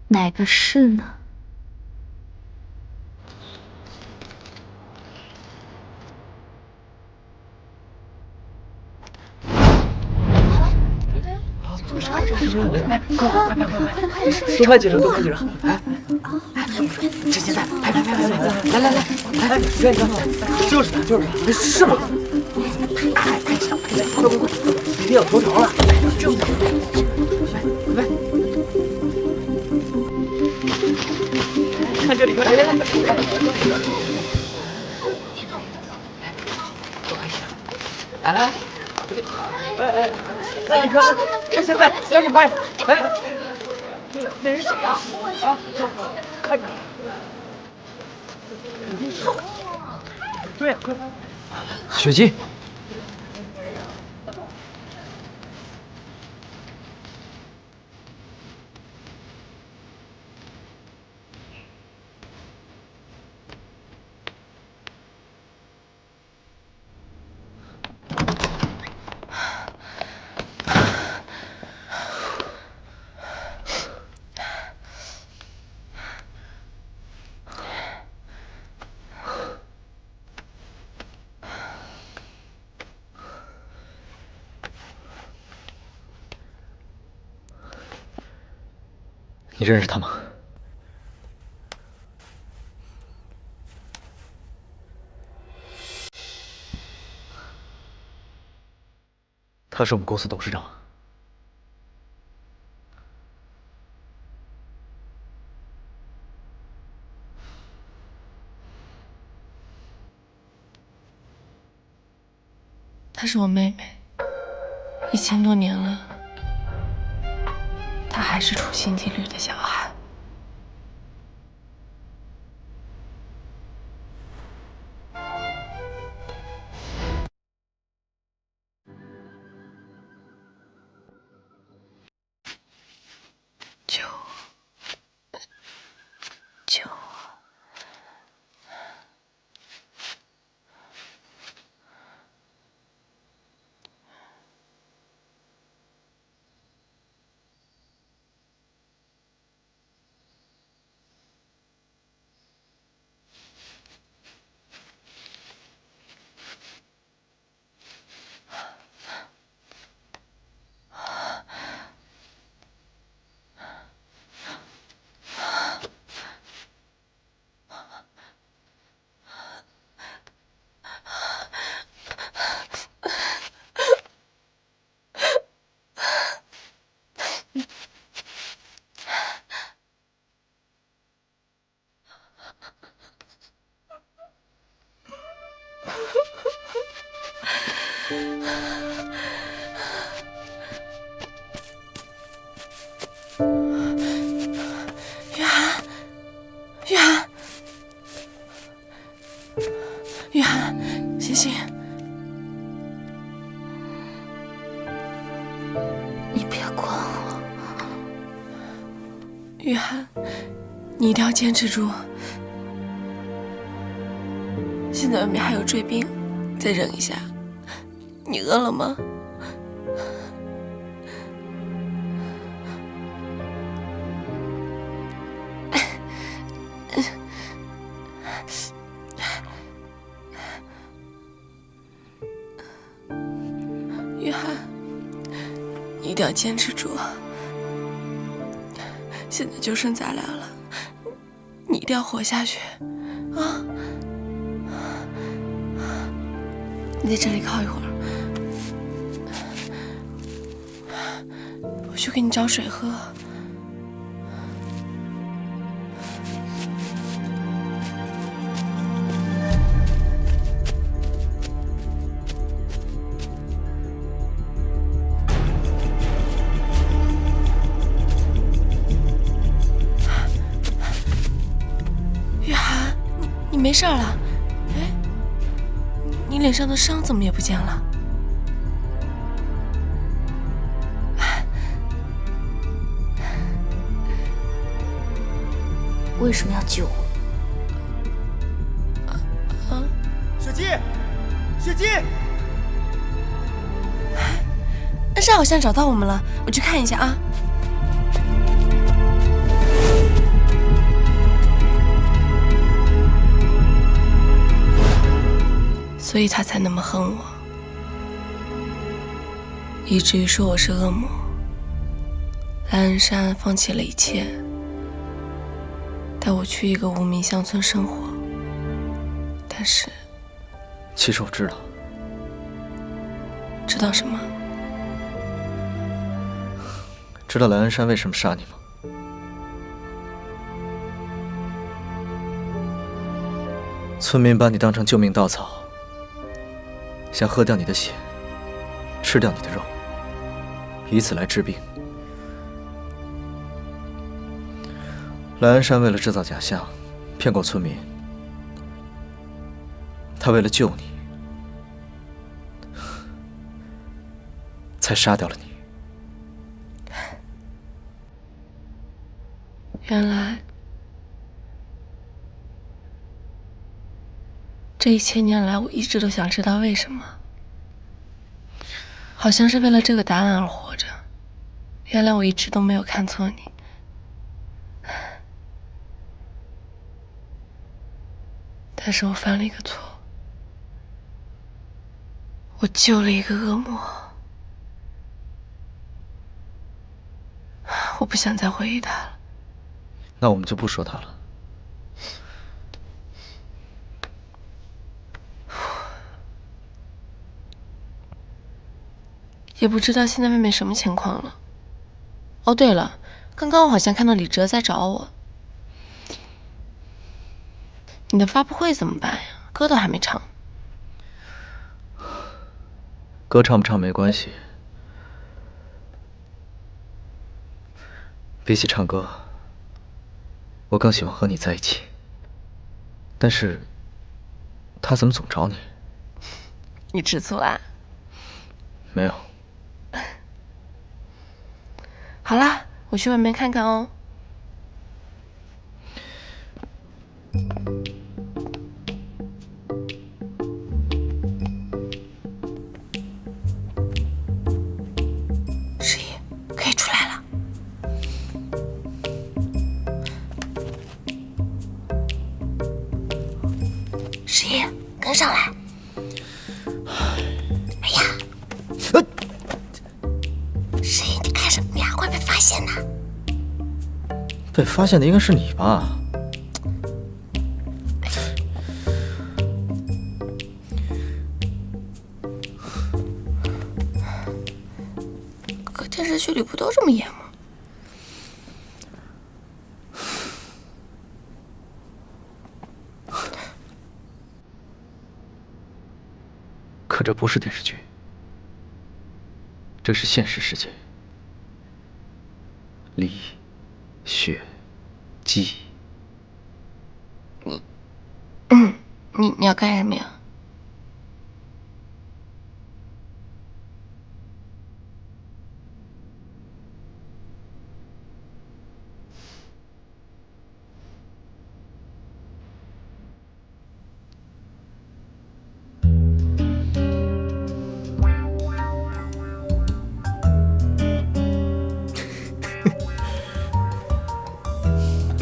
哪个是呢？多拍几张，多拍几张！哎，趁现在拍，来，愿意就是他，是吗？拍几张，快，一定要头条了！来，看这里，来，多拍几张，来。哎，你看，趁现在赶紧拍！哎，那人谁啊？啊，看，对呀，快！雪姬，你认识他吗？他是我们公司董事长。她是我妹妹，1000多年了，她还是处心积虑的想要害我。救我！雨涵，醒醒！你别管我，雨涵，你一定要坚持住。现在外面还有追兵，再忍一下。你饿了吗？雨涵，你一定要坚持住。现在就剩咱俩了，你一定要活下去，啊！你在这里靠一会儿，我去给你找水喝。雨涵，你没事了？哎，你脸上的伤怎么也不见了？为什么要救我？雪姬，雪姬，恩莎好像找到我们了，我去看一下啊。所以他才那么恨我，以至于说我是恶魔。蓝恩山放弃了一切，带我去一个无名乡村生活。但是，其实我知道。知道什么？知道蓝恩山为什么杀你吗？村民把你当成救命稻草，想喝掉你的血，吃掉你的肉，以此来治病。蓝恩山为了制造假象，骗过村民。他为了救你，才杀掉了你。原来，这1000年来，我一直都想知道为什么，好像是为了这个答案而活着。原来我一直都没有看错你。但是我犯了一个错，我救了一个恶魔。我不想再回忆他了。那我们就不说他了。也不知道现在外面什么情况了。哦，对了，刚刚我好像看到李哲在找我。你的发布会怎么办呀？歌都还没唱。歌唱不唱没关系，比起唱歌，我更喜欢和你在一起。但是，他怎么总找你？你吃醋啦？没有。好啦，我去外面看看哦。十一，可以出来了。十一，跟上来。哎呀，十一，你看什么呀？会被发现的。被发现的应该是你吧？可电视剧里不都这么演吗？可这不是电视剧，这是现实世界。李、雪、姬，你要干什么呀？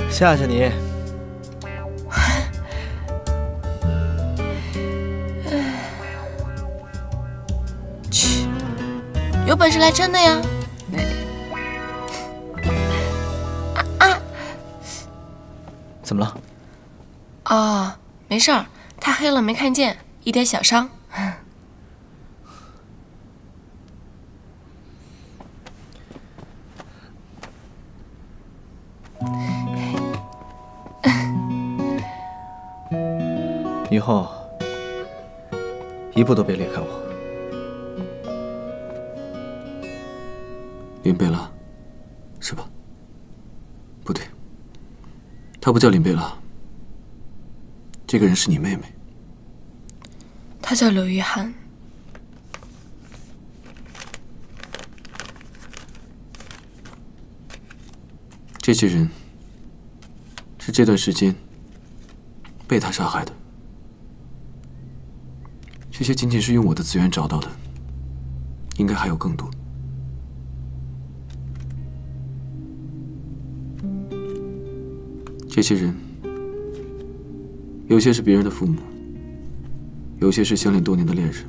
吓吓你。去，有本事来真的呀！怎么了？哦，没事儿，太黑了没看见，一点小伤。以后一步都别离开我。林贝拉，是吧？不对，她不叫林贝拉，这个人是你妹妹。她叫刘玉涵。这些人是这段时间被她杀害的。这些仅仅是用我的资源找到的，应该还有更多。这些人，有些是别人的父母，有些是相恋多年的恋人，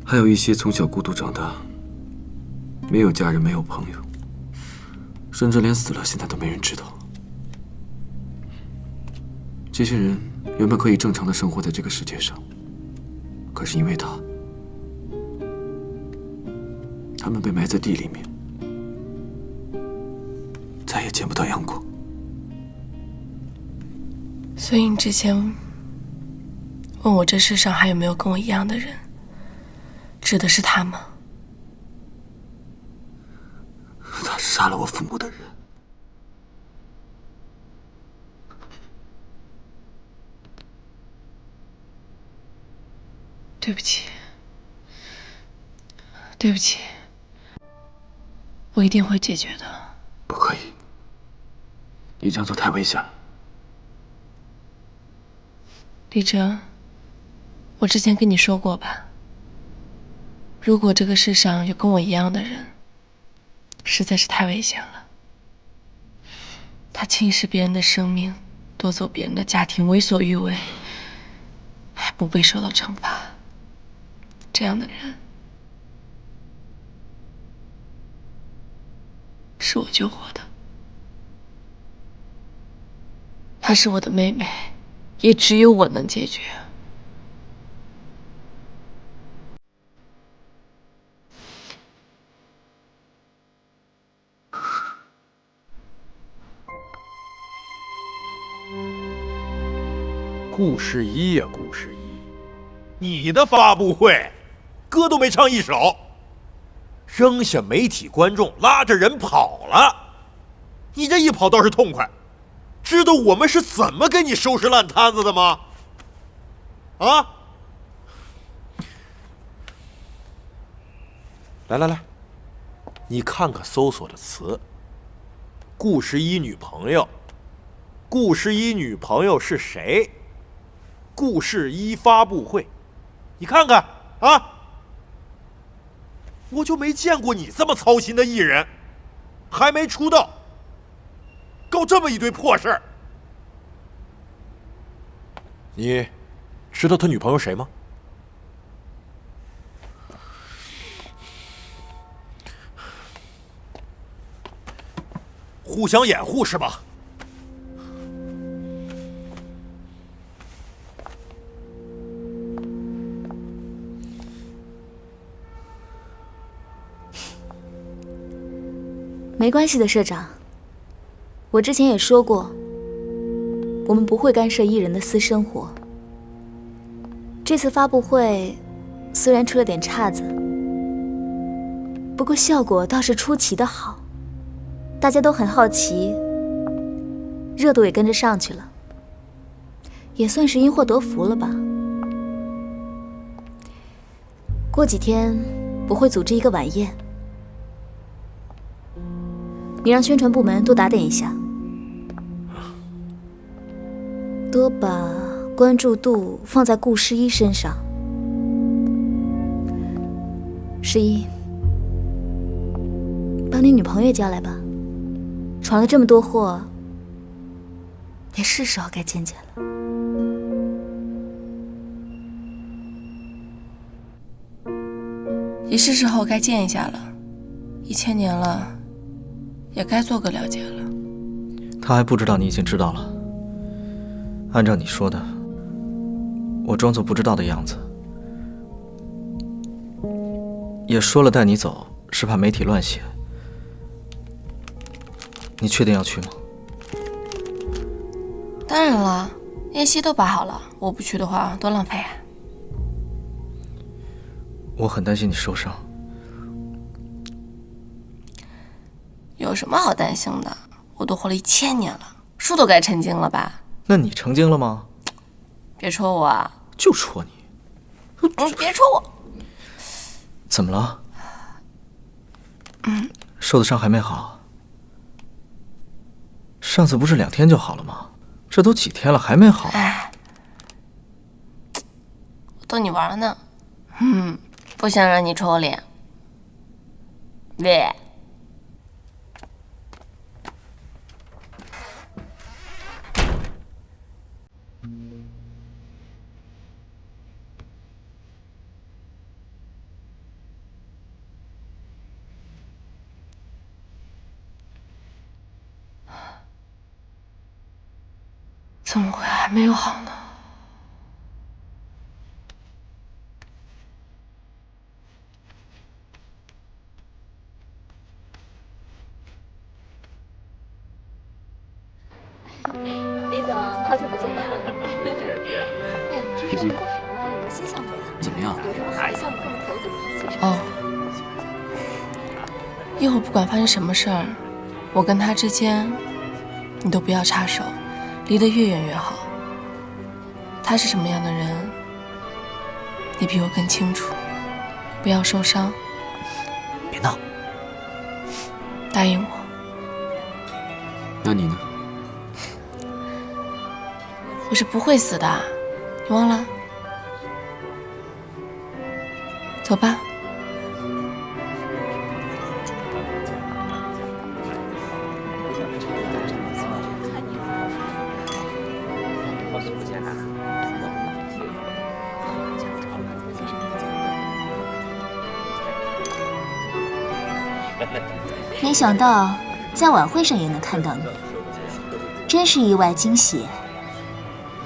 还有一些从小孤独长大，没有家人，没有朋友，甚至连死了现在都没人知道。这些人原本可以正常的生活在这个世界上，可是因为他们被埋在地里面，再也见不到阳光。所以你之前问我这世上还有没有跟我一样的人，指的是他吗？他杀了我父母的人。对不起，对不起，我一定会解决的。不可以，你这样做太危险了。李哲，我之前跟你说过吧，如果这个世上有跟我一样的人，实在是太危险了。他轻视别人的生命，夺走别人的家庭，为所欲为，还不被受到惩罚。这样的人，是我救活的。她是我的妹妹，也只有我能解决。顾世一呀，顾世一，你的发布会，歌都没唱一首，扔下媒体观众，拉着人跑了。你这一跑倒是痛快，知道我们是怎么给你收拾烂摊子的吗？啊！来，你看看搜索的词，顾世一女朋友，顾世一女朋友是谁？顾世一发布会，你看看啊，我就没见过你这么操心的艺人，还没出道，搞这么一堆破事儿。你知道他女朋友谁吗？互相掩护是吧？没关系的，社长。我之前也说过，我们不会干涉艺人的私生活。这次发布会虽然出了点岔子，不过效果倒是出奇的好，大家都很好奇，热度也跟着上去了，也算是因祸得福了吧。过几天我会组织一个晚宴。你让宣传部门多打点一下，多把关注度放在顾世一身上。世一，把你女朋友叫来吧，闯了这么多祸，也是时候该见见了。也是时候该见一下了，1000年了。也该做个了解了。他还不知道你已经知道了。按照你说的，我装作不知道的样子，也说了带你走是怕媒体乱写。你确定要去吗？当然了，宴席都摆好了，我不去的话多浪费啊。我很担心你受伤。有什么好担心的？我都活了1000年了，树都该成精了吧？那你成精了吗？别戳我啊！就戳你。别戳我！怎么了？受的伤还没好？上次不是2天就好了吗？这都几天了还没好？哎，我逗你玩呢。不想让你戳我脸。别。怎么会还没有好呢？李总，好久不见。皮皮，新项目怎么样？项目跟我们投资一起。哦，一会儿不管发生什么事儿，我跟他之间，你都不要插手，离得越远越好。他是什么样的人，你比我更清楚，不要受伤。别闹。答应我。那你呢？我是不会死的，你忘了？走吧。没想到在晚会上也能看到你，真是意外惊喜。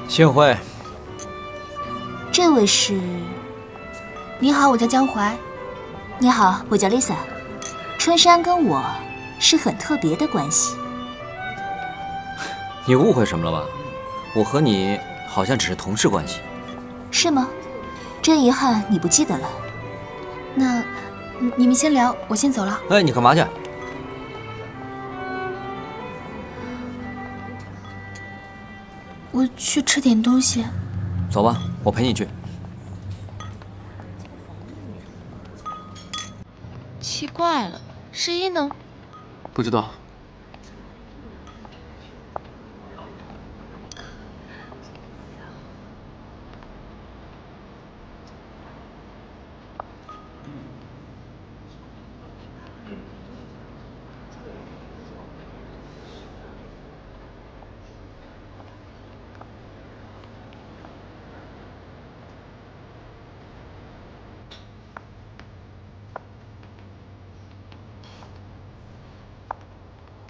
幸会。这位是？你好，我叫江淮。你好，我叫 Lisa。春山跟我是很特别的关系。你误会什么了吧？我和你好像只是同事关系。是吗？真遗憾你不记得了。那，你们先聊，我先走了。哎，你干嘛去？我去吃点东西。走吧，我陪你去。奇怪了，世一呢？不知道。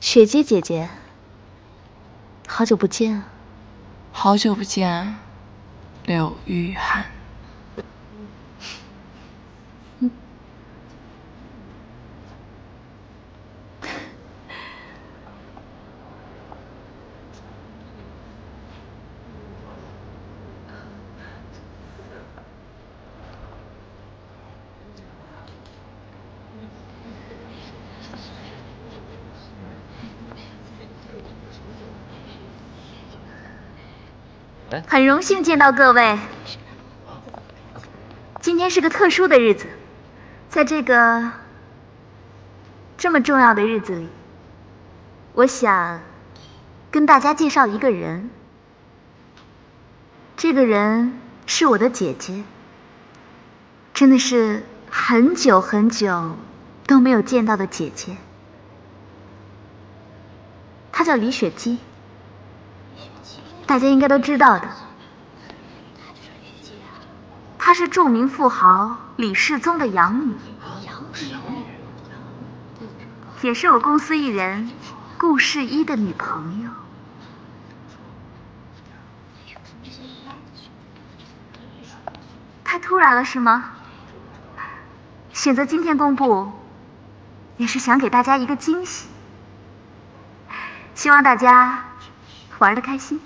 雪姬姐姐，好久不见啊！好久不见，柳玉涵。很荣幸见到各位。今天是个特殊的日子，在这个这么重要的日子里，我想跟大家介绍一个人。这个人是我的姐姐，真的是很久很久都没有见到的姐姐。她叫李雪姬。大家应该都知道的，她是著名富豪李世宗的养女，也是我公司艺人顾世一的女朋友。太突然了是吗？选择今天公布，也是想给大家一个惊喜，希望大家玩得开心。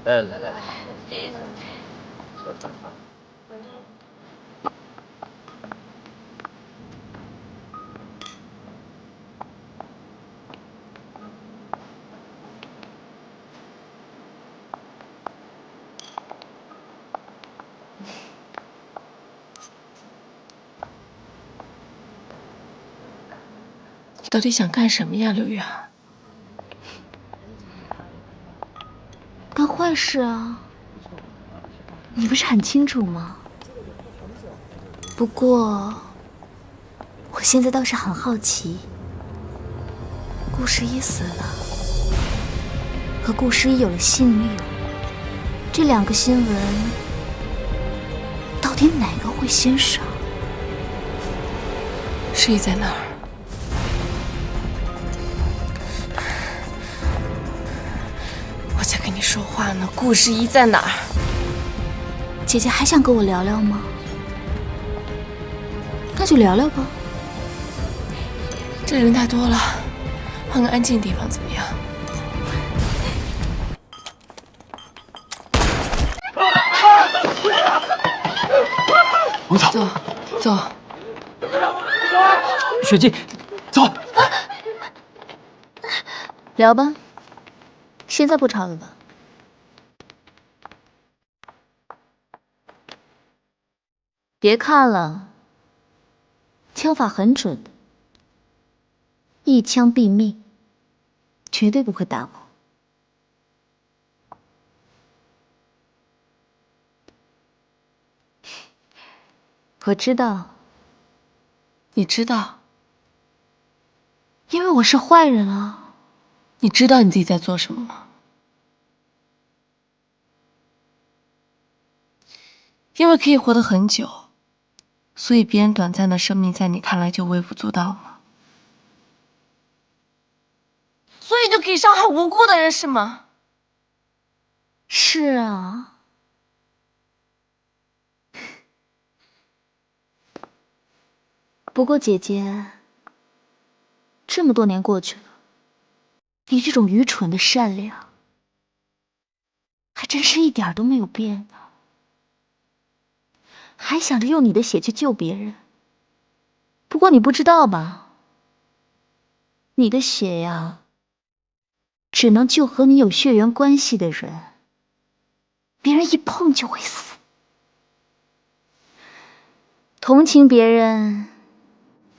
来。你到底想干什么呀，柳玉涵？干坏事啊！你不是很清楚吗？不过，我现在倒是很好奇，顾世一死了，和顾世一有了新女友，这两个新闻到底哪个会先上？世一在哪儿？你说话呢？顾世一在哪儿？姐姐还想跟我聊聊吗？那就聊聊吧。这人太多了，换个安静的地方怎么样？王草，走，走。雪姬，走。聊吧，现在不吵了吧？别看了，枪法很准的，一枪毙命，绝对不会打我。我知道，你知道？因为我是坏人啊。你知道你自己在做什么吗？因为可以活得很久，所以别人短暂的生命在你看来就微不足道吗？所以就可以伤害无辜的人是吗？是啊。不过姐姐，这么多年过去了，你这种愚蠢的善良，还真是一点都没有变呢。还想着用你的血去救别人。不过你不知道吧？你的血呀，只能救和你有血缘关系的人，别人一碰就会死。同情别人，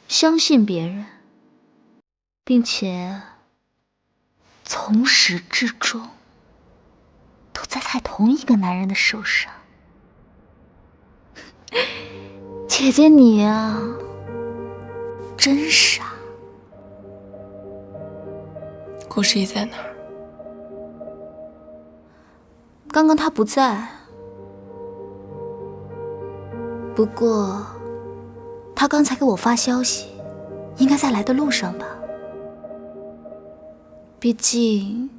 相信别人，并且从始至终都在同一个男人的手上。姐姐你呀，真傻。顾世一在哪儿？刚刚他不在，不过他刚才给我发消息，应该在来的路上吧。毕竟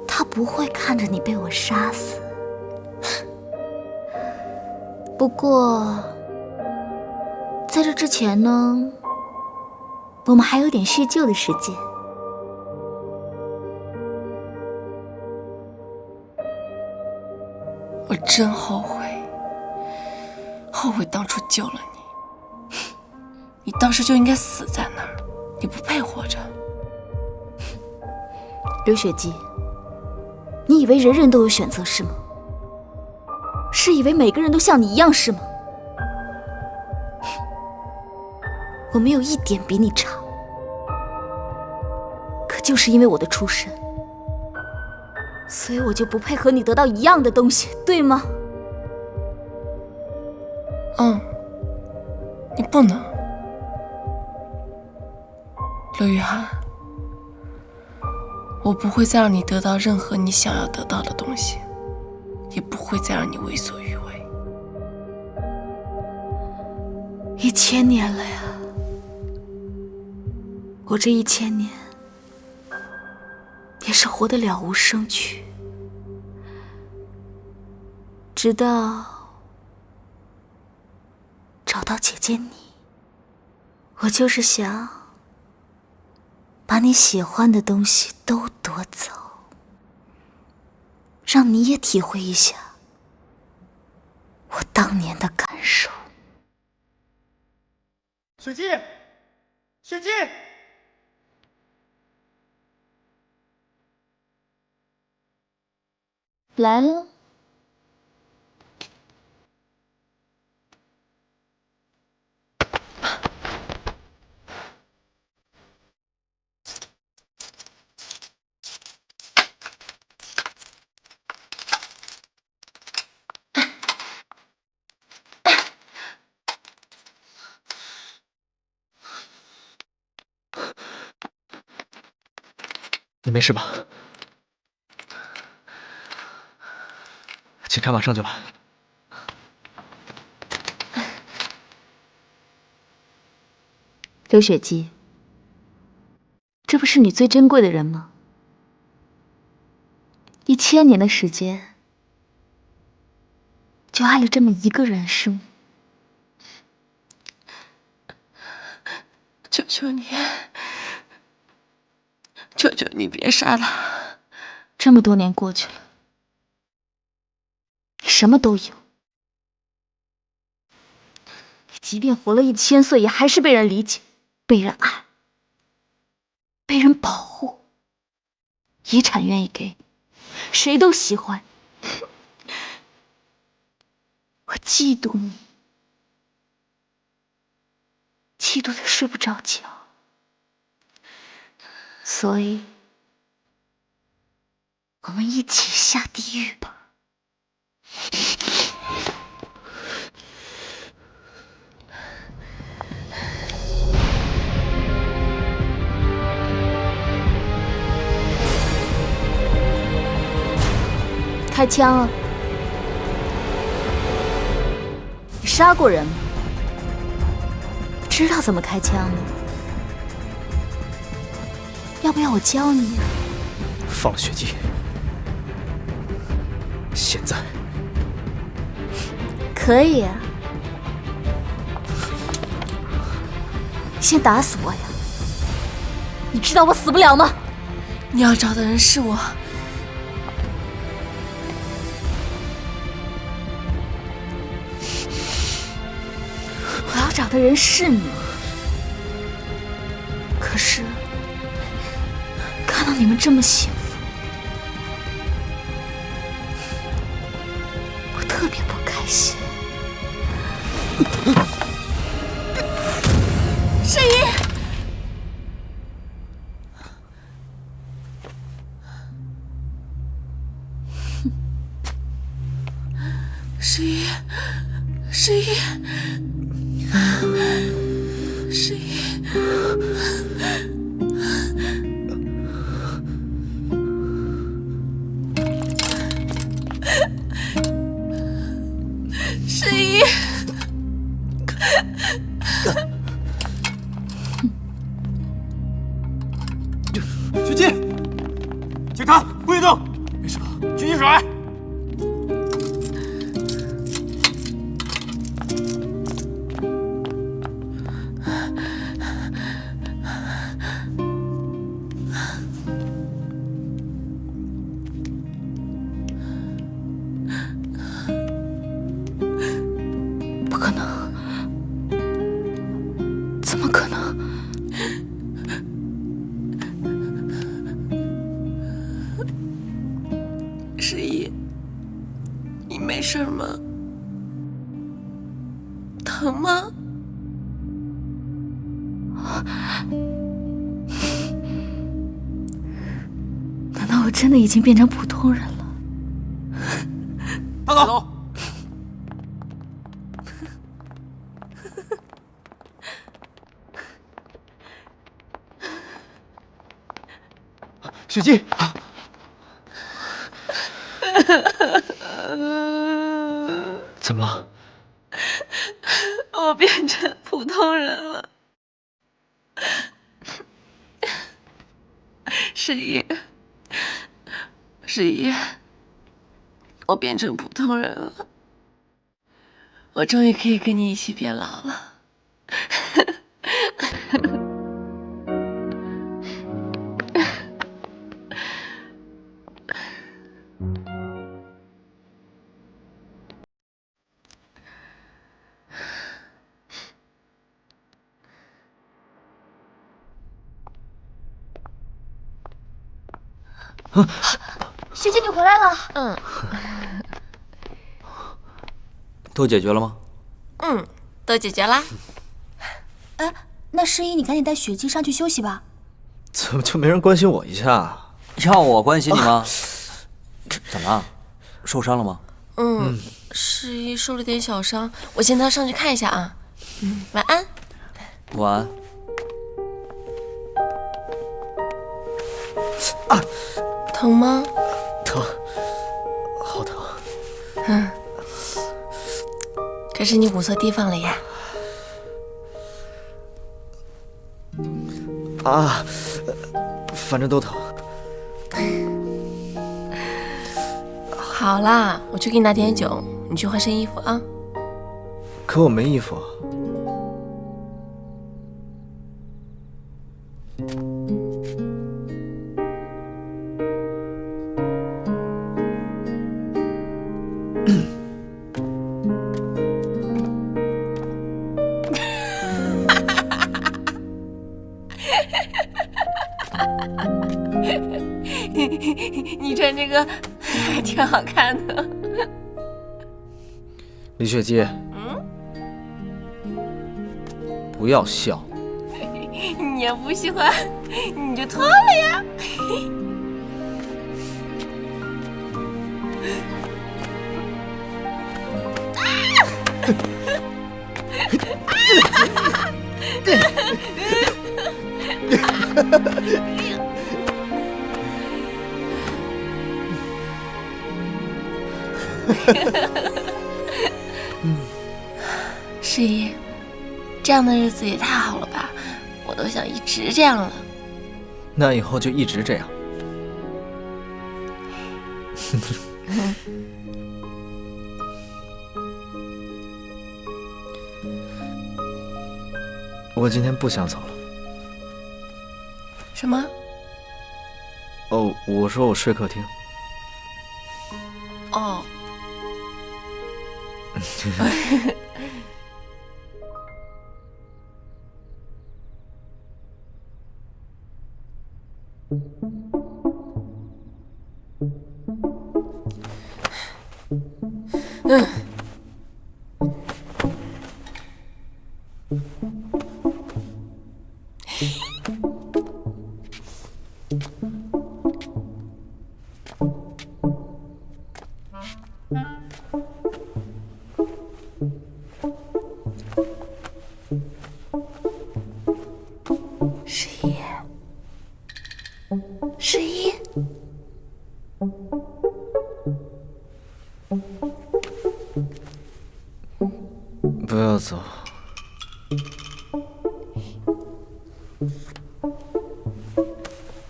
他不会看着你被我杀死。不过在这之前呢，我们还有点叙旧的时间。我真后悔，后悔当初救了你。你当时就应该死在那儿，你不配活着。刘雪姬，你以为人人都有选择是吗？是以为每个人都像你一样是吗？我没有一点比你差，可就是因为我的出身，所以我就不配和你得到一样的东西，对吗？你不能。刘雨涵，我不会再让你得到任何你想要得到的东西，也不会再让你为所欲为。1000年了呀，我这1000年也是活得了无生趣，直到找到姐姐你。我就是想把你喜欢的东西都夺走，让你也体会一下我当年的感受。雪姬，雪姬，来了。你没事吧？警察马上就来。刘雪姬，这不是你最珍贵的人吗？ 1000年的时间，就爱了这么一个人，是吗？求求你，求求你别杀他！这么多年过去了，你什么都有，你即便活了1000岁，也还是被人理解、被人爱、被人保护。遗产愿意给你，谁都喜欢你。我嫉妒你，嫉妒的睡不着觉，所以我们一起下地狱吧。开枪啊！你杀过人吗？知道怎么开枪吗？要不要我教你啊？放了血迹，现在可以啊。你先打死我呀！你知道我死不了吗？你要找的人是我。我要找的人是你，可是看到你们这么幸福，我特别不开心。世一，世一，世一。世一，世一，徐进，警察，不许动！没事吧？举起手来！不可能，怎么可能？世一，你没事吗？疼吗？难道我真的已经变成普通人了？带走。雪姬，怎么了？我变成普通人了。世一，世一，我变成普通人了，我终于可以跟你一起变老了。学姐，你回来了。嗯都解决了吗？嗯，都解决啦。哎，那世一，你赶紧带雪姬上去休息吧。怎么就没人关心我一下？要我关心你吗？怎么了？受伤了吗？世一受了点小伤，我先带他上去看一下啊。晚安。晚安。疼吗？疼，好疼。可是你捂错地方了呀。啊，反正都疼。好啦，我去给你拿点酒，你去换身衣服啊。可我没衣服啊。你穿这个还挺好看的。李雪姬，不要笑。你要不喜欢，你就脱了呀。十一，这样的日子也太好了吧！我都想一直这样了。那以后就一直这样。我今天不想走了。什么？哦，我说我睡客厅。哦。十一，不要走。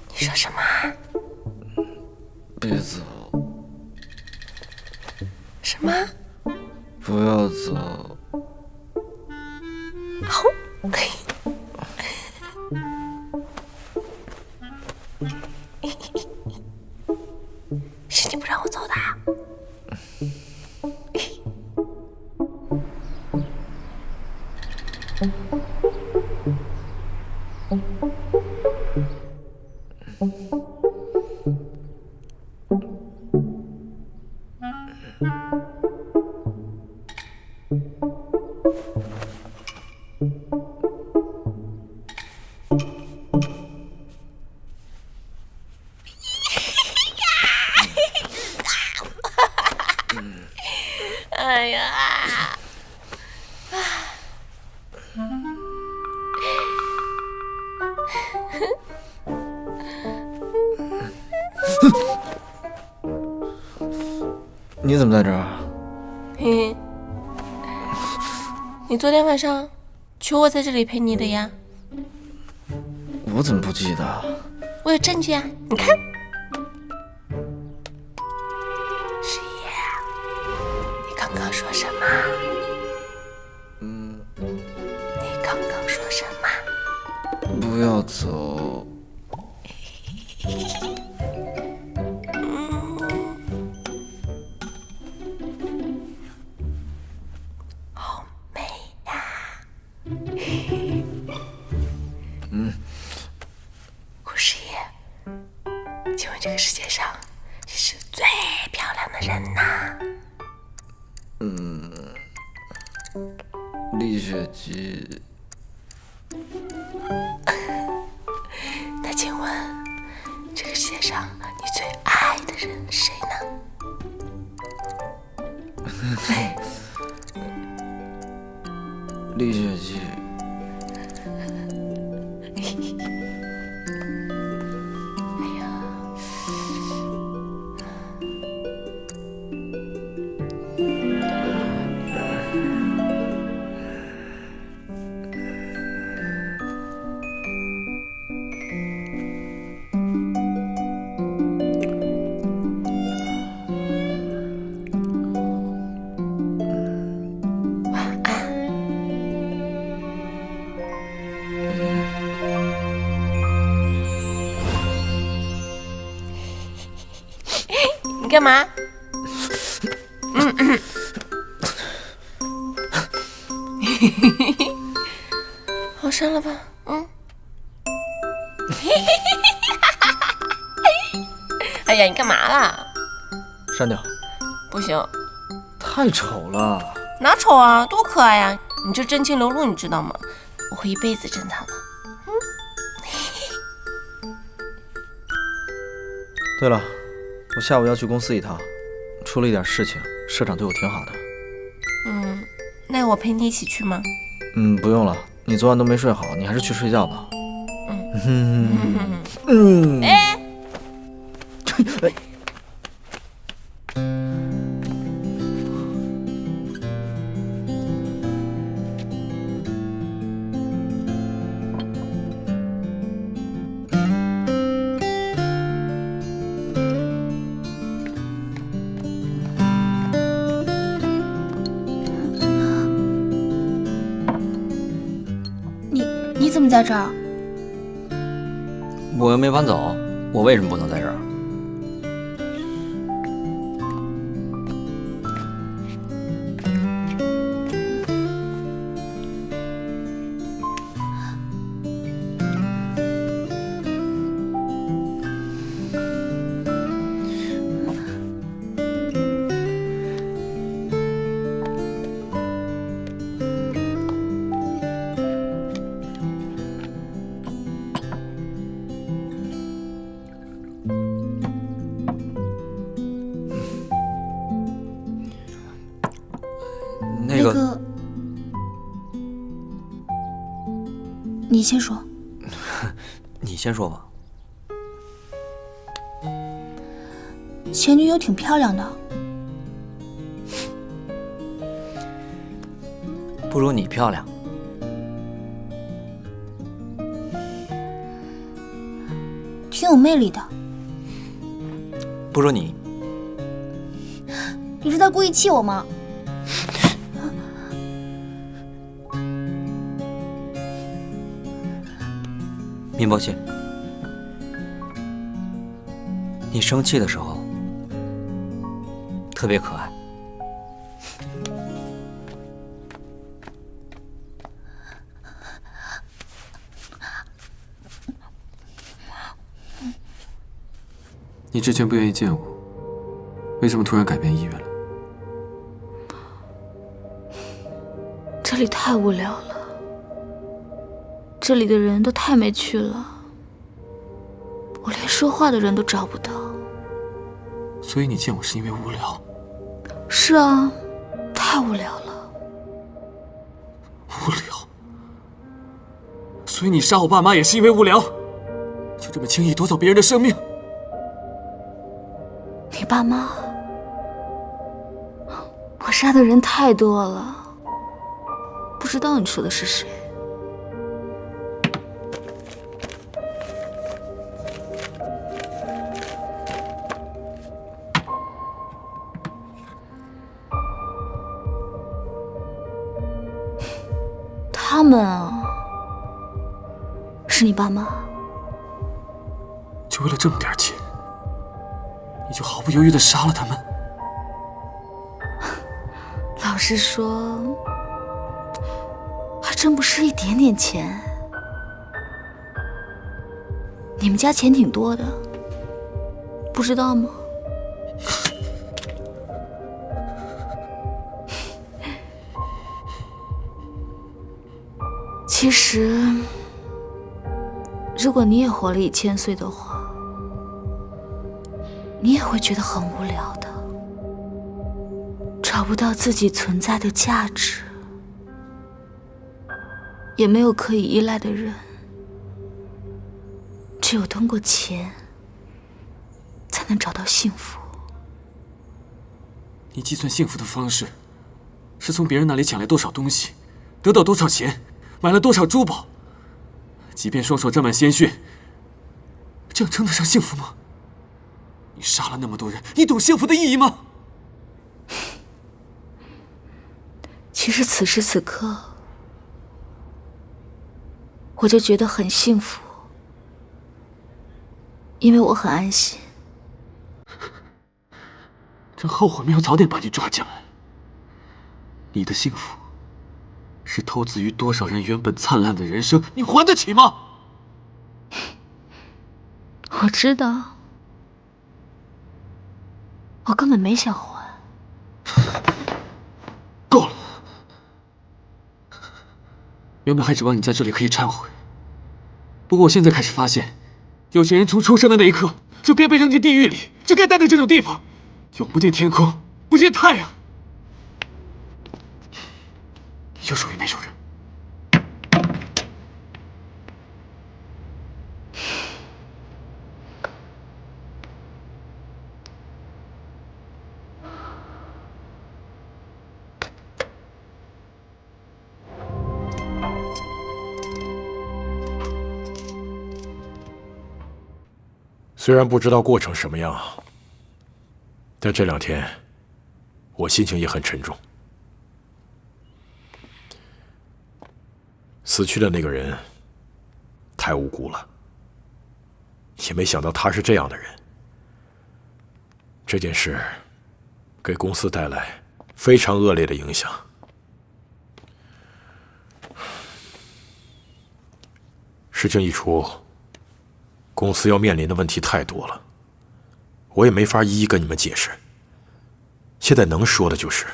你说什么？别走。什么？不要走。好。是你不让我走的啊？哎呀！你怎么在这儿？嘿，你昨天晚上求我在这里陪你的呀？我怎么不记得？我有证据啊！你看，十一，你刚刚说什么？你刚刚说什么？不要走。好美呀！顾十一，请问这个世界上谁是最漂亮的人呐？李雪姬。那请问，这个世界上你最爱的人是谁呢？李雪姬。哎呀，干嘛？好伤了吧？哎呀，你干嘛啦？删掉，不行，太丑了。哪丑啊，多可爱呀！你这真情流露，你知道吗？我会一辈子珍藏的。对了，我下午要去公司一趟，出了一点事情，社长对我挺好的。那我陪你一起去吗？不用了，你昨晚都没睡好，你还是去睡觉吧。哎。你怎么在这儿？我又没搬走，我为什么不能在这儿？那个，你先说。你先说吧。前女友挺漂亮的。不如你漂亮。挺有魅力的。不如你。你是在故意气我吗？面包蟹，你生气的时候特别可爱。你之前不愿意见我，为什么突然改变意愿了？这里太无聊了，这里的人都太没趣了，我连说话的人都找不到。所以你见我是因为无聊？是啊，太无聊了。无聊？所以你杀我爸妈也是因为无聊？就这么轻易夺走别人的生命？你爸妈？我杀的人太多了，不知道你说的是谁。他们啊，是你爸妈？就为了这么点钱，你就毫不犹豫地杀了他们？老实说，还真不是一点点钱。你们家钱挺多的，不知道吗？其实，如果你也活了1000岁的话，你也会觉得很无聊的，找不到自己存在的价值，也没有可以依赖的人，只有通过钱才能找到幸福。你计算幸福的方式，是从别人那里抢来多少东西，得到多少钱，买了多少珠宝，即便双手沾满鲜血，这样称得上幸福吗？你杀了那么多人，你懂幸福的意义吗？其实此时此刻，我就觉得很幸福，因为我很安心。真后悔没有早点把你抓进来。你的幸福，是投资于多少人原本灿烂的人生，你还得起吗？我知道，我根本没想还。够了！原本还指望你在这里可以忏悔，不过我现在开始发现，有些人从出生的那一刻就该被扔进地狱里，就该待在这种地方，永不见天空，不见太阳。你就属于那种人。虽然不知道过程什么样，但这2天我心情也很沉重。死去的那个人太无辜了，也没想到他是这样的人。这件事给公司带来非常恶劣的影响。事情一出，公司要面临的问题太多了，我也没法一一跟你们解释。现在能说的就是，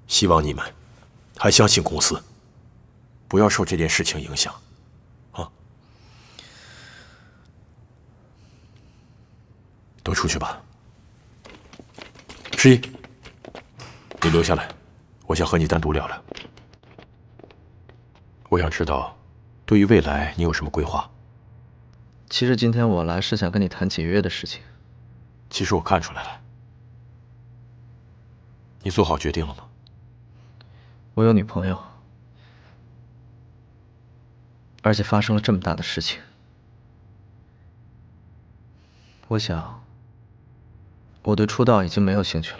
希望你们还相信公司，不要受这件事情影响，啊！都出去吧。诗怡，你留下来，我想和你单独聊聊。我想知道，对于未来你有什么规划？其实今天我来是想跟你谈解约的事情。其实我看出来了，你做好决定了吗？我有女朋友，而且发生了这么大的事情，我想，我对出道已经没有兴趣了。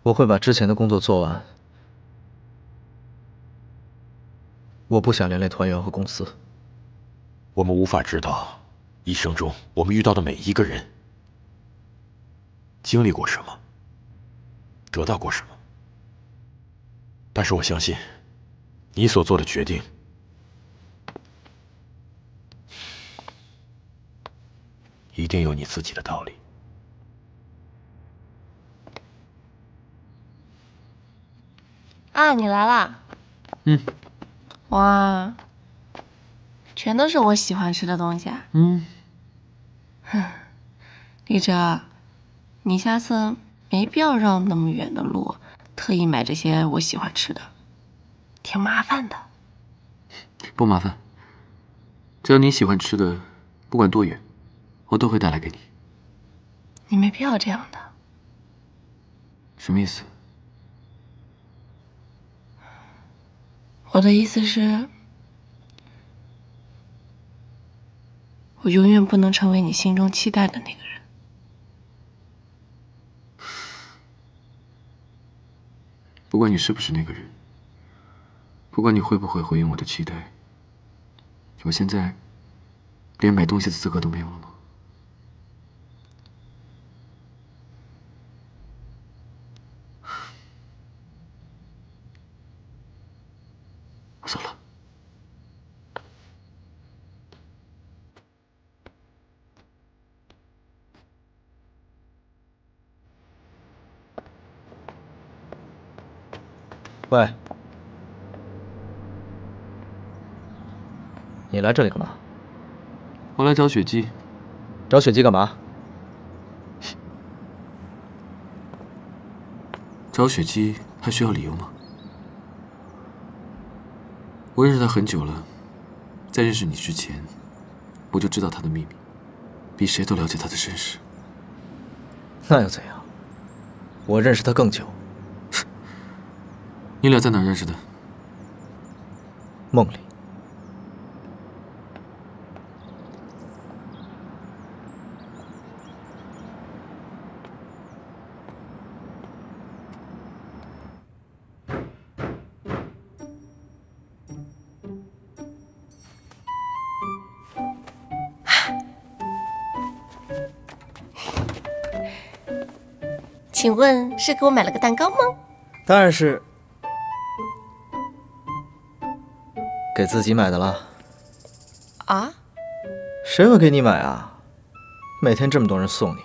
我会把之前的工作做完，我不想连累团员和公司。我们无法知道，一生中我们遇到的每一个人，经历过什么，得到过什么。但是我相信，你所做的决定，一定有你自己的道理。啊，你来啦！哇，全都是我喜欢吃的东西啊！丽哲，你下次没必要绕那么远的路，特意买这些我喜欢吃的，挺麻烦的。不麻烦，只要你喜欢吃的，不管多远，我都会带来给你。你没必要这样的。什么意思？我的意思是，我永远不能成为你心中期待的那个人。不管你是不是那个人，不管你会不会回应我的期待，我现在连买东西的资格都没有了吗？我走了。喂，你来这里干嘛？我来找雪姬。找雪姬干嘛？找雪姬还需要理由吗？我认识她很久了，在认识你之前，我就知道她的秘密，比谁都了解她的身世。那又怎样？我认识她更久。你俩在哪儿认识的？梦里。请问是给我买了个蛋糕吗？当然是给自己买的啦。啊？谁会给你买啊？每天这么多人送你。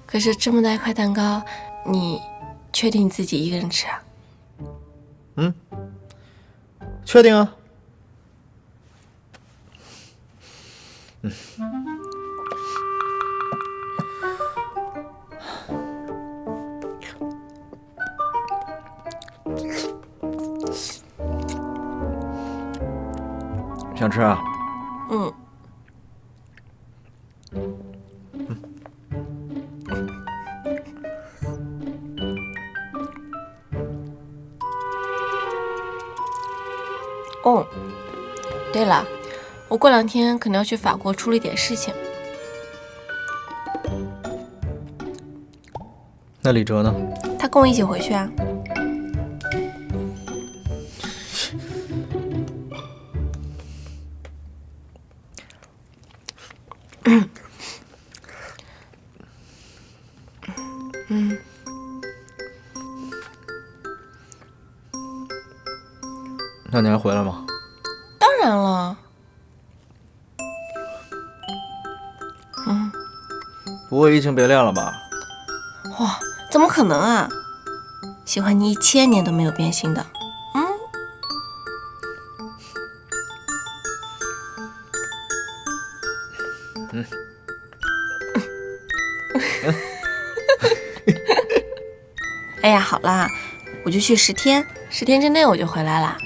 可是这么大一块蛋糕，你确定你自己一个人吃啊？确定啊。想吃啊？哦，对了，我过2天可能要去法国处理点事情。那李哲呢？他跟我一起回去啊。那你还回来吗？当然了。不会移情别恋了吧？哇，怎么可能啊！喜欢你1000年都没有变心的。哎呀，好啦，我就去10天，10天之内我就回来啦。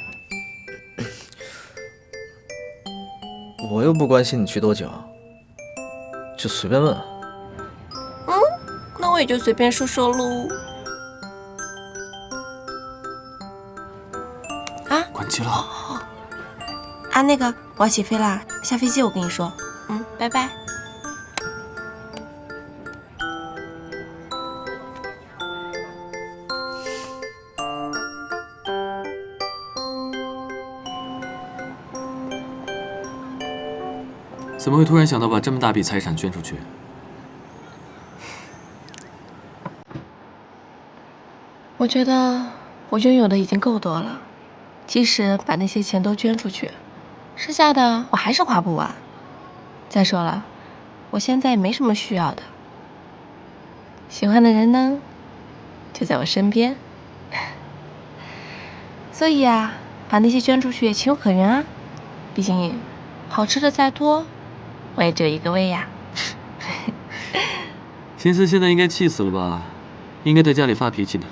我又不关心你去多久，就随便问。那我也就随便说说喽。啊，关机了。啊，那个我要起飞啦，下飞机我跟你说。拜拜。怎么会突然想到把这么大笔财产捐出去？我觉得我拥有的已经够多了，即使把那些钱都捐出去，剩下的我还是花不完。再说了，我现在也没什么需要的，喜欢的人呢，就在我身边。所以啊，把那些捐出去也情有可原啊，毕竟好吃的再多，我也只有一个胃呀。秦思现在应该气死了吧？应该在家里发脾气呢。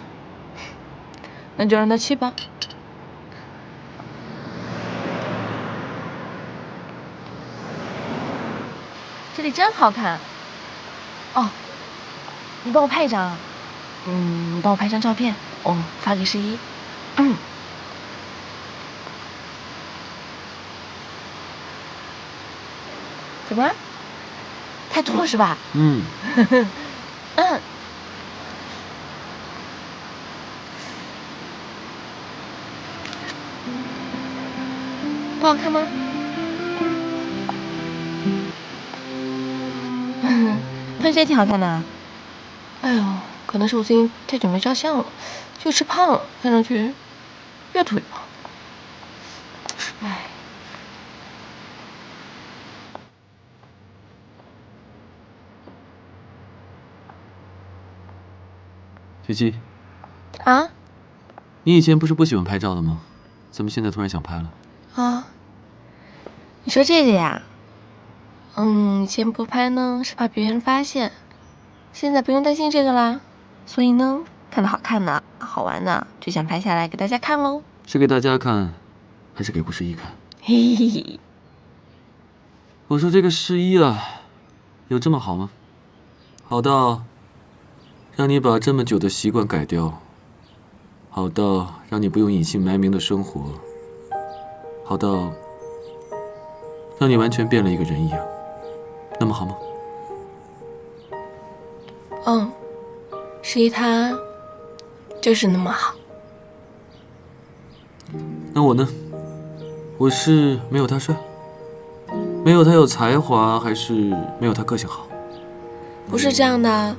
那就让他气吧。这里真好看。哦，你帮我拍一张啊？你帮我拍张照片，发给11。怎么了？太土了是吧？不好看吗？喷水挺好看的。哎呦，可能是我最近太久没照相了，就吃胖了，看上去越土越胖。哎。琪琪。啊？你以前不是不喜欢拍照的吗？怎么现在突然想拍了？啊？你说这个呀？以前不拍呢，是怕别人发现，现在不用担心这个啦。所以呢，看到好看的、好玩的，就想拍下来给大家看喽。是给大家看，还是给顾11看？嘿嘿嘿。我说这个11啊，有这么好吗？好到让你把这么久的习惯改掉，好到让你不用隐姓埋名的生活，好到让你完全变了一个人一样，那么好吗？11他就是那么好。那我呢？我是没有他帅，没有他有才华，还是没有他个性好？不是这样的，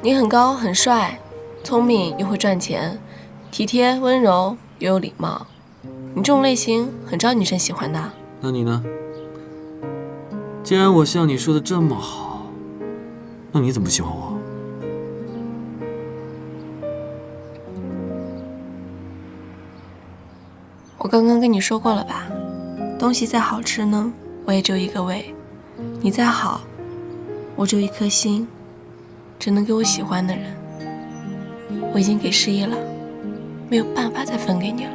你很高很帅，聪明又会赚钱，体贴温柔又有礼貌，你这种类型很招女生喜欢的。那你呢？既然我像你说的这么好，那你怎么不喜欢我？我刚刚跟你说过了吧，东西再好吃呢，我也只有一个胃；你再好，我只有一颗心，只能给我喜欢的人。我已经给诗意了，没有办法再分给你了。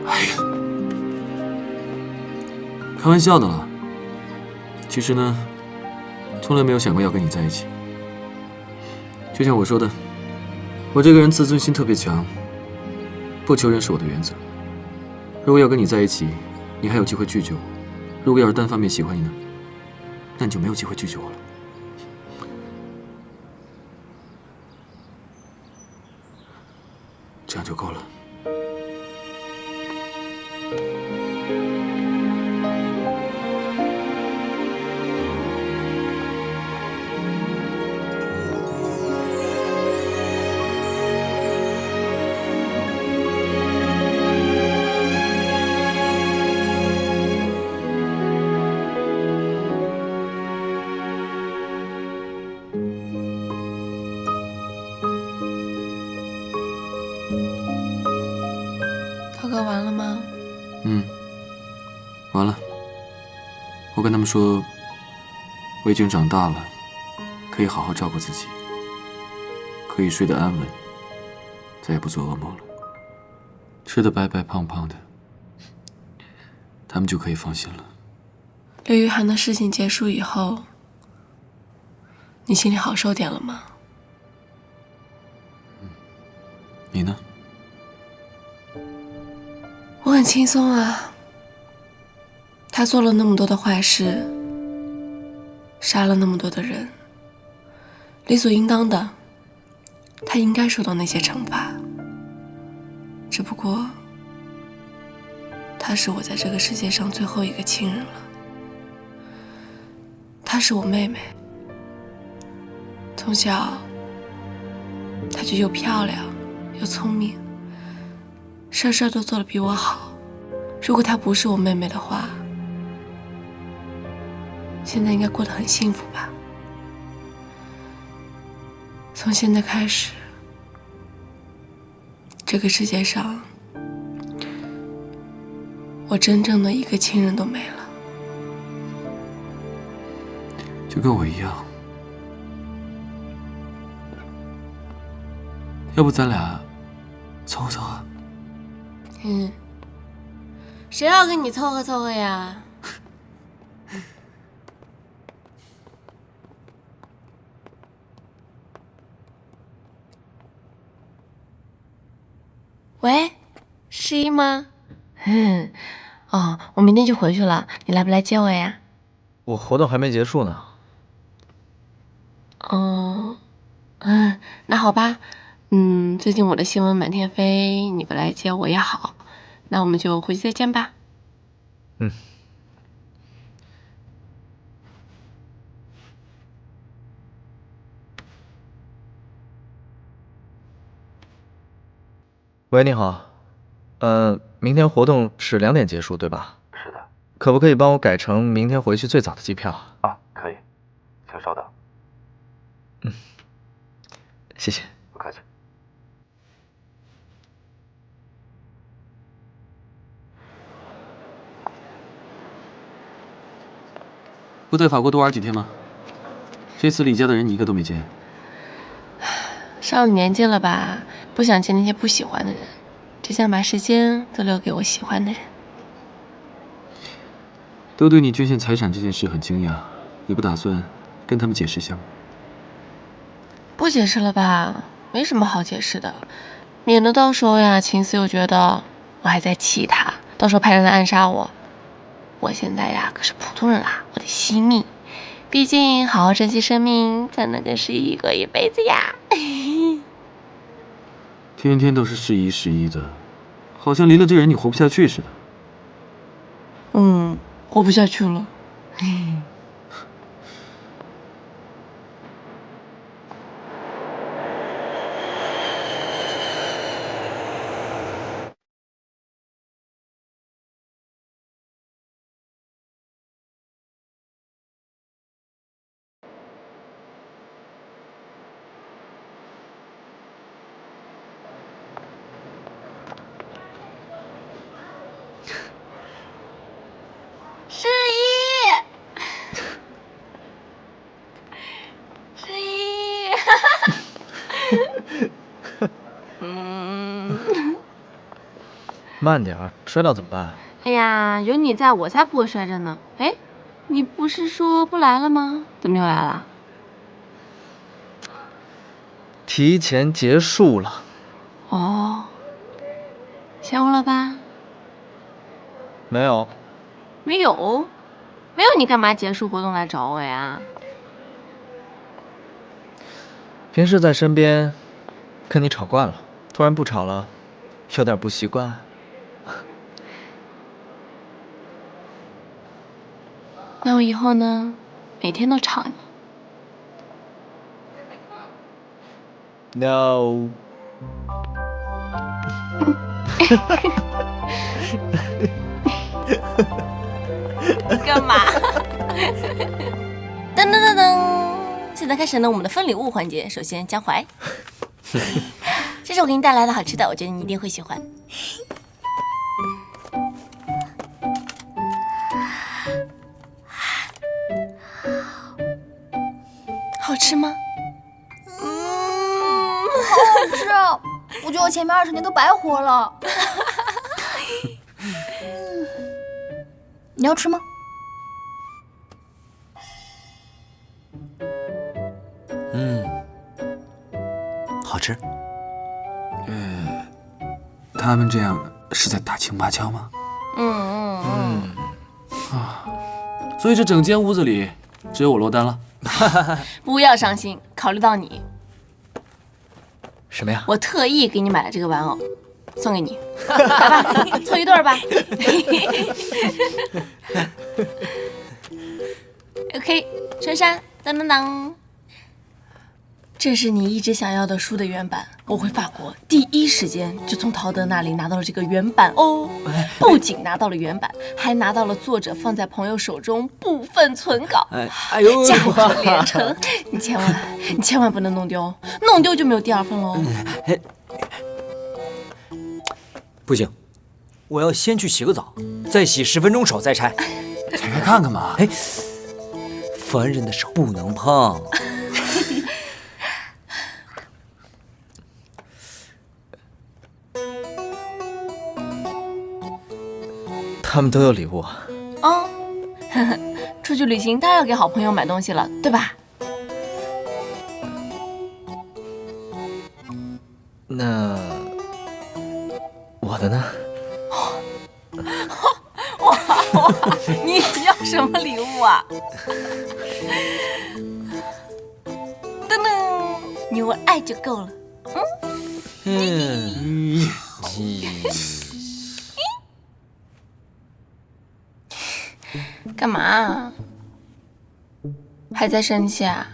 哎呀，开玩笑的了。其实呢，从来没有想过要跟你在一起。就像我说的，我这个人自尊心特别强，不求人是我的原则。如果要跟你在一起，你还有机会拒绝我；如果要是单方面喜欢你呢，那你就没有机会拒绝我了。这样就够了。涛哥完了吗？完了。我跟他们说，我已经长大了，可以好好照顾自己，可以睡得安稳，再也不做噩梦了，吃得白白胖胖的，他们就可以放心了。刘雨涵的事情结束以后，你心里好受点了吗？你呢？我很轻松啊。他做了那么多的坏事，杀了那么多的人，理所应当的，他应该受到那些惩罚。只不过，她是我在这个世界上最后一个亲人了。她是我妹妹，从小她就又漂亮又聪明，事事都做得比我好。如果她不是我妹妹的话，现在应该过得很幸福吧。从现在开始，这个世界上我真正的一个亲人都没了。就跟我一样。要不咱俩凑合凑合？谁要跟你凑合凑合呀？喂，诗意吗？哦，我明天就回去了，你来不来接我呀？我活动还没结束呢。那好吧，最近我的新闻满天飞，你不来接我也好，那我们就回去再见吧。喂，你好，明天活动是2点结束，对吧？是的。可不可以帮我改成明天回去最早的机票？啊，可以，请稍等。谢谢。不客气。不在法国多玩几天吗？这次李家的人你一个都没见。上了年纪了吧，不想见那些不喜欢的人，只想把时间都留给我喜欢的人。都对你捐献财产这件事很惊讶，你不打算跟他们解释一下吗？不解释了吧，没什么好解释的，免得到时候呀，秦思又觉得我还在气他，到时候派人来暗杀我。我现在呀可是普通人啦，我得惜命，毕竟好好珍惜生命才能跟诗意过一辈子呀。天天都是试一试一的，好像离了这人你活不下去似的。活不下去了。诗怡，诗怡，慢点儿，摔倒怎么办？哎呀，有你在我才不会摔着呢。哎，你不是说不来了吗？怎么又来了？提前结束了。哦，想我了吧？没有。没有，没有，你干嘛结束活动来找我呀？平时在身边，跟你吵惯了，突然不吵了，有点不习惯。那我以后呢，每天都吵你。No。干嘛？噔噔噔噔！现在开始呢，我们的分礼物环节。首先，江淮，这是我给你带来的好吃的，我觉得你一定会喜欢。好吃吗？好好吃啊！我觉得我前面20年都白活了。你要吃吗？好吃。他们这样是在打情骂俏吗？所以这整间屋子里只有我落单了。不要伤心，考虑到你，什么呀？我特意给你买了这个玩偶，送给你，来吧，凑一对吧。OK， 春山，当当当，这是你一直想要的书的原版，我回法国第一时间就从陶德那里拿到了这个原版哦，不仅拿到了原版，还拿到了作者放在朋友手中部分存稿。哎呦，价值连城，你千万不能弄丢，弄丢就没有第2份喽。不行，我要先去洗个澡，再洗10分钟手再拆。拆开看看嘛。哎，凡人的手不能碰。他们都有礼物啊。哦，出去旅行当然要给好朋友买东西了，对吧？那我的呢？哇，你要什么礼物啊？噔噔，你有我爱就够了。干嘛？还在生气啊？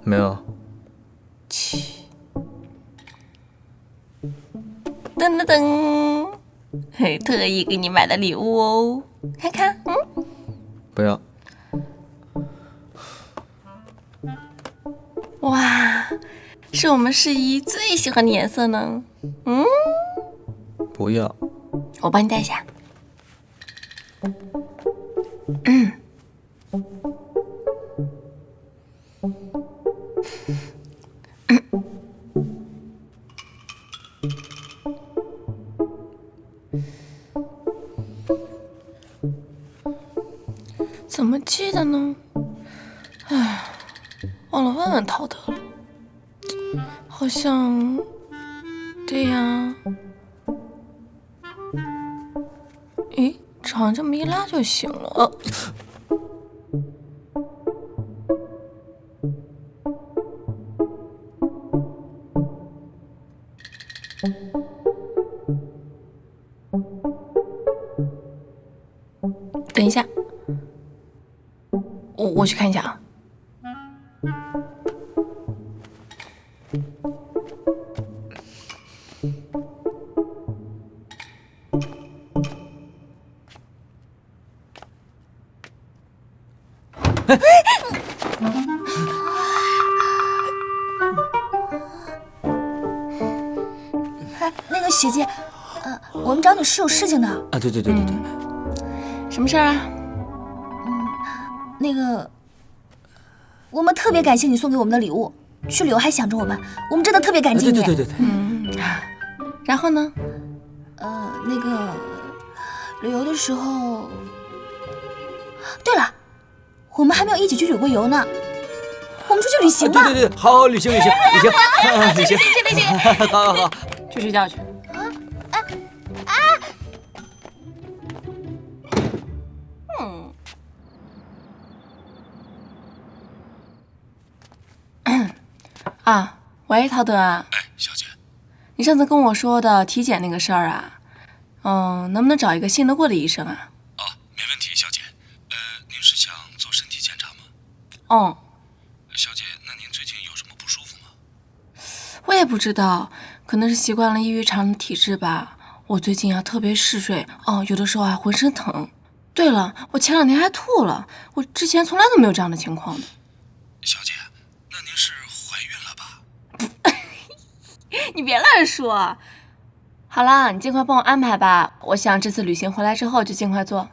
没有。噔噔噔，嘿，特意给你买的礼物哦，看看，不要。哇，是我们世一最喜欢的颜色呢。不要。我帮你戴一下。怎么记得呢？唉，忘了问问陶德了。好像对呀。咦，床这么一拉就行了。等一下，我去看一下啊。那个学姐，我们找你是有事情的。啊，对，什么事儿啊？那个，我们特别感谢你送给我们的礼物，去旅游还想着我们，我们真的特别感激你。对。然后呢？那个旅游的时候，对了，我们还没有一起去旅过游呢，我们出去旅行吧。对，好，旅行，旅行，好，去睡觉去。啊，喂，陶德啊。哎，小姐，你上次跟我说的体检那个事儿啊，能不能找一个信得过的医生啊？哦，没问题，小姐。您是想做身体检查吗？哦。小姐，那您最近有什么不舒服吗？我也不知道，可能是习惯了异于常人的体质吧。我最近啊特别嗜睡，有的时候啊浑身疼。对了，我前2天还吐了，我之前从来都没有这样的情况的。小姐，那您是怀孕了吧？你别乱说。好啦，你尽快帮我安排吧，我想这次旅行回来之后就尽快做。